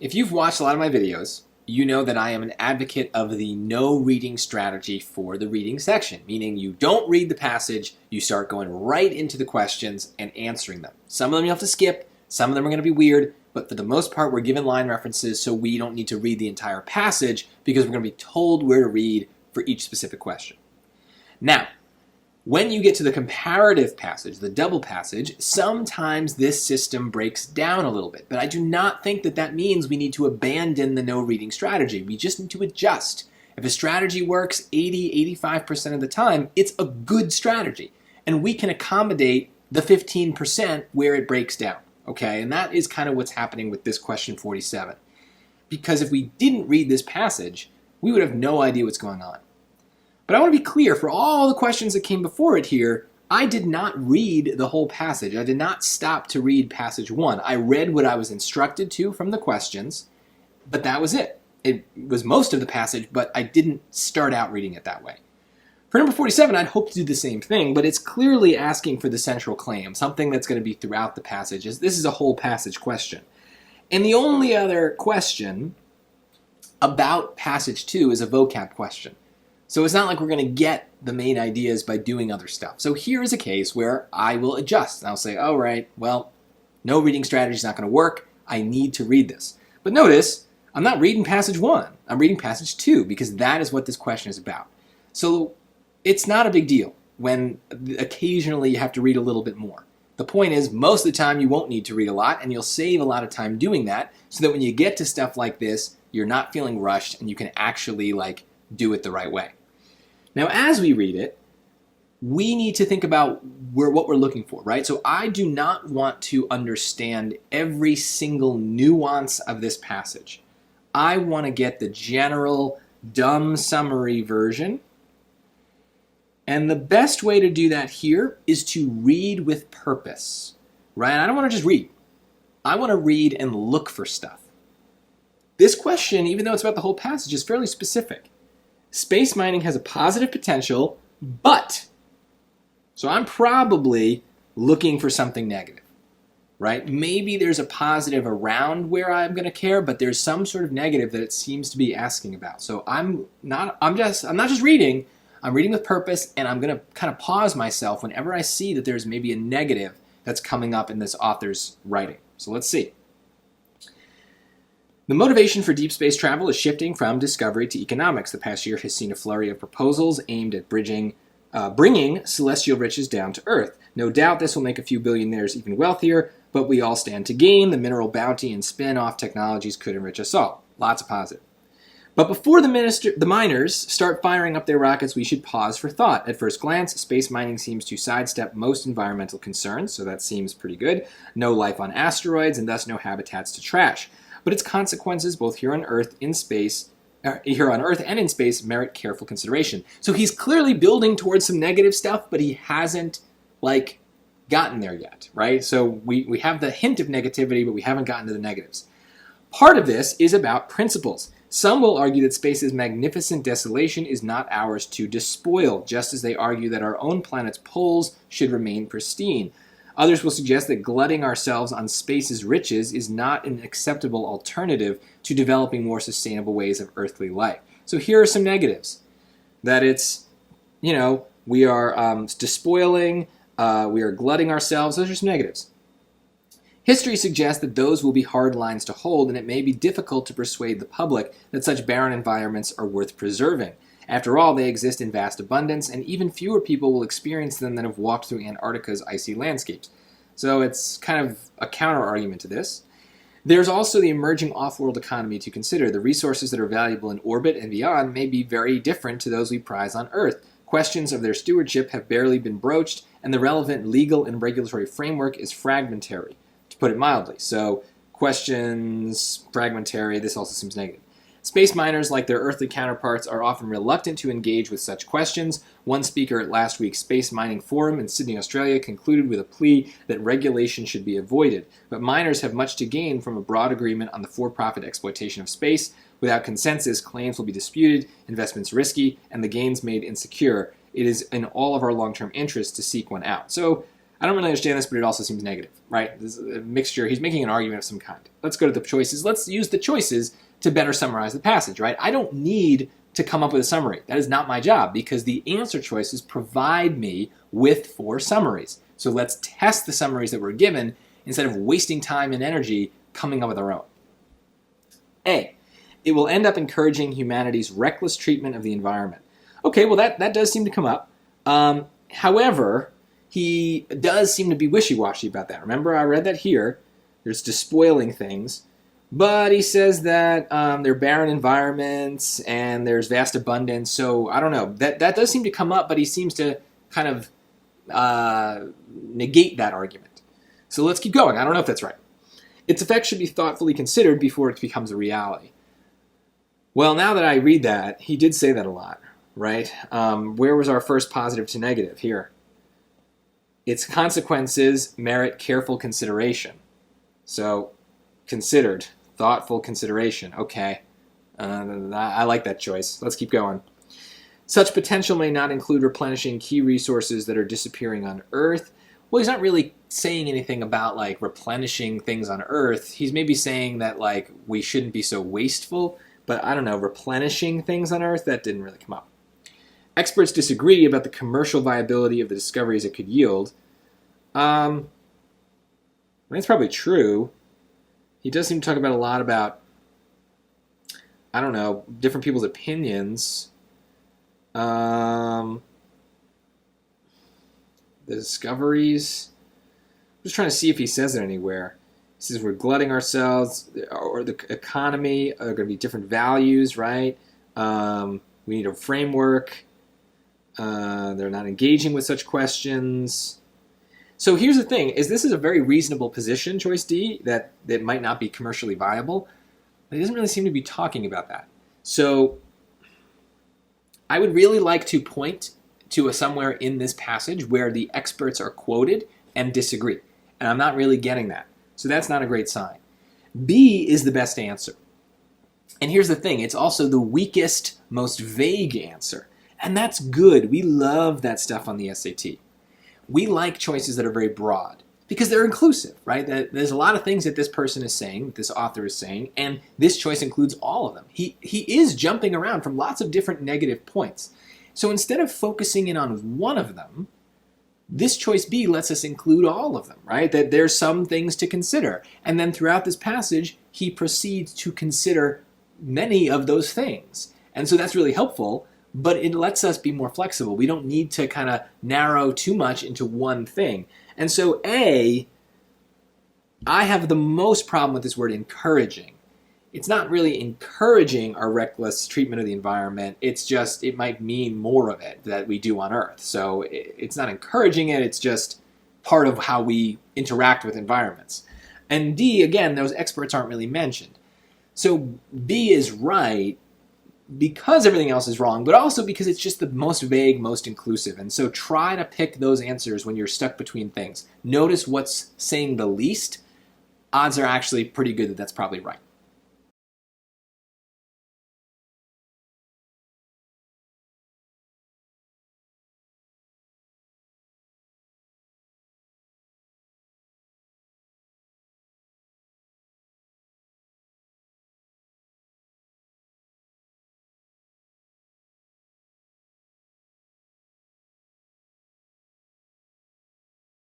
If you've watched a lot of my videos, you know that I am an advocate of the no reading strategy for the reading section, meaning you don't read the passage, you start going right into the questions and answering them. Some of them you have to skip, some of them are going to be weird, but for the most part we're given line references so we don't need to read the entire passage because we're going to be told where to read for each specific question. Now, when you get to the comparative passage, the double passage, sometimes this system breaks down a little bit. But I do not think that that means we need to abandon the no reading strategy. We just need to adjust. If a strategy works 80-85% of the time, it's a good strategy. And we can accommodate the 15% where it breaks down. Okay, and that is kind of what's happening with this question 47. Because if we didn't read this passage, we would have no idea what's going on. But I want to be clear, for all the questions that came before it here, I did not read the whole passage. I did not stop to read passage 1. I read what I was instructed to from the questions, but that was it. It was most of the passage, but I didn't start out reading it that way. For number 47, I'd hope to do the same thing, but it's clearly asking for the central claim, something that's going to be throughout the passage. This is a whole passage question. And the only other question about passage 2 is a vocab question. So it's not like we're going to get the main ideas by doing other stuff. So here is a case where I will adjust. And I'll say, all right, well, no reading strategy is not going to work. I need to read this. But notice, I'm not reading passage 1. I'm reading passage 2 because that is what this question is about. So it's not a big deal when occasionally you have to read a little bit more. The point is, most of the time you won't need to read a lot and you'll save a lot of time doing that so that when you get to stuff like this, you're not feeling rushed and you can actually do it the right way. Now, as we read it, we need to think about what we're looking for, right? So I do not want to understand every single nuance of this passage. I want to get the general, dumb summary version. And the best way to do that here is to read with purpose, right? I don't want to just read. I want to read and look for stuff. This question, even though it's about the whole passage, is fairly specific. Space mining has a positive potential, but, so I'm probably looking for something negative, right? Maybe there's a positive around where I'm going to care, but there's some sort of negative that it seems to be asking about. So I'm not just reading, I'm reading with purpose, and I'm going to kind of pause myself whenever I see that there's maybe a negative that's coming up in this author's writing. So let's see. The motivation for deep space travel is shifting from discovery to economics. The past year has seen a flurry of proposals aimed at bringing celestial riches down to Earth. No doubt this will make a few billionaires even wealthier, but we all stand to gain. The mineral bounty and spin-off technologies could enrich us all. Lots of positive. But before the miners start firing up their rockets, we should pause for thought. At first glance, space mining seems to sidestep most environmental concerns, so that seems pretty good. No life on asteroids, and thus no habitats to trash. But its consequences, both here on Earth and in space, merit careful consideration. So he's clearly building towards some negative stuff, but he hasn't gotten there yet, right? So we have the hint of negativity, but we haven't gotten to the negatives. Part of this is about principles. Some will argue that space's magnificent desolation is not ours to despoil, just as they argue that our own planet's poles should remain pristine. Others will suggest that glutting ourselves on space's riches is not an acceptable alternative to developing more sustainable ways of earthly life. So here are some negatives. That it's, we are despoiling, we are glutting ourselves. Those are some negatives. History suggests that those will be hard lines to hold, and it may be difficult to persuade the public that such barren environments are worth preserving. After all, they exist in vast abundance, and even fewer people will experience them than have walked through Antarctica's icy landscapes. So it's kind of a counter-argument to this. There's also the emerging off-world economy to consider. The resources that are valuable in orbit and beyond may be very different to those we prize on Earth. Questions of their stewardship have barely been broached, and the relevant legal and regulatory framework is fragmentary, to put it mildly. So questions, fragmentary, this also seems negative. Space miners, like their earthly counterparts, are often reluctant to engage with such questions. One speaker at last week's Space Mining Forum in Sydney, Australia, concluded with a plea that regulation should be avoided. But miners have much to gain from a broad agreement on the for-profit exploitation of space. Without consensus, claims will be disputed, investments risky, and the gains made insecure. It is in all of our long-term interests to seek one out. So I don't really understand this, but it also seems negative, right? This is a mixture. He's making an argument of some kind. Let's go to the choices. Let's use the choices to better summarize the passage, right? I don't need to come up with a summary. That is not my job because the answer choices provide me with 4 summaries. So let's test the summaries that we're given instead of wasting time and energy coming up with our own. A, it will end up encouraging humanity's reckless treatment of the environment. Okay, well that does seem to come up. However, he does seem to be wishy-washy about that. Remember, I read that here. There's despoiling things. But he says that they're barren environments and there's vast abundance. So I don't know. That does seem to come up, but he seems to kind of negate that argument. So let's keep going. I don't know if that's right. Its effects should be thoughtfully considered before it becomes a reality. Well, now that I read that, he did say that a lot, right? Where was our first positive to negative? Here. Its consequences merit careful consideration. So, considered, thoughtful consideration. Okay, I like that choice. Let's keep going. Such potential may not include replenishing key resources that are disappearing on Earth. Well, he's not really saying anything about like replenishing things on Earth. He's maybe saying that like we shouldn't be so wasteful, but I don't know, replenishing things on Earth, that didn't really come up. Experts disagree about the commercial viability of the discoveries it could yield. That's probably true. He does seem to talk about a lot about, I don't know, different people's opinions. The discoveries. I'm just trying to see if he says it anywhere. He says we're glutting ourselves, or the economy are going to be different values, right? We need a framework. They're not engaging with such questions. So here's the thing, is this is a very reasonable position, choice D, that might not be commercially viable, but he doesn't really seem to be talking about that. So I would really like to point to somewhere in this passage where the experts are quoted and disagree. And I'm not really getting that. So that's not a great sign. B is the best answer. And here's the thing, it's also the weakest, most vague answer. And that's good. We love that stuff on the SAT. We like choices that are very broad because they're inclusive, right? There's a lot of things that this person is saying, this author is saying, and this choice includes all of them. He is jumping around from lots of different negative points. So instead of focusing in on one of them, this choice B lets us include all of them, right? That there's some things to consider. And then throughout this passage, he proceeds to consider many of those things. And so that's really helpful, but it lets us be more flexible. We don't need to kind of narrow too much into one thing. And so A, I have the most problem with this word encouraging. It's not really encouraging our reckless treatment of the environment. It's just, it might mean more of it that we do on Earth. So it's not encouraging it, it's just part of how we interact with environments. And D, again, those experts aren't really mentioned. So B is right because everything else is wrong, but also because it's just the most vague, most inclusive. And so try to pick those answers when you're stuck between things. Notice what's saying the least. Odds are actually pretty good that that's probably right.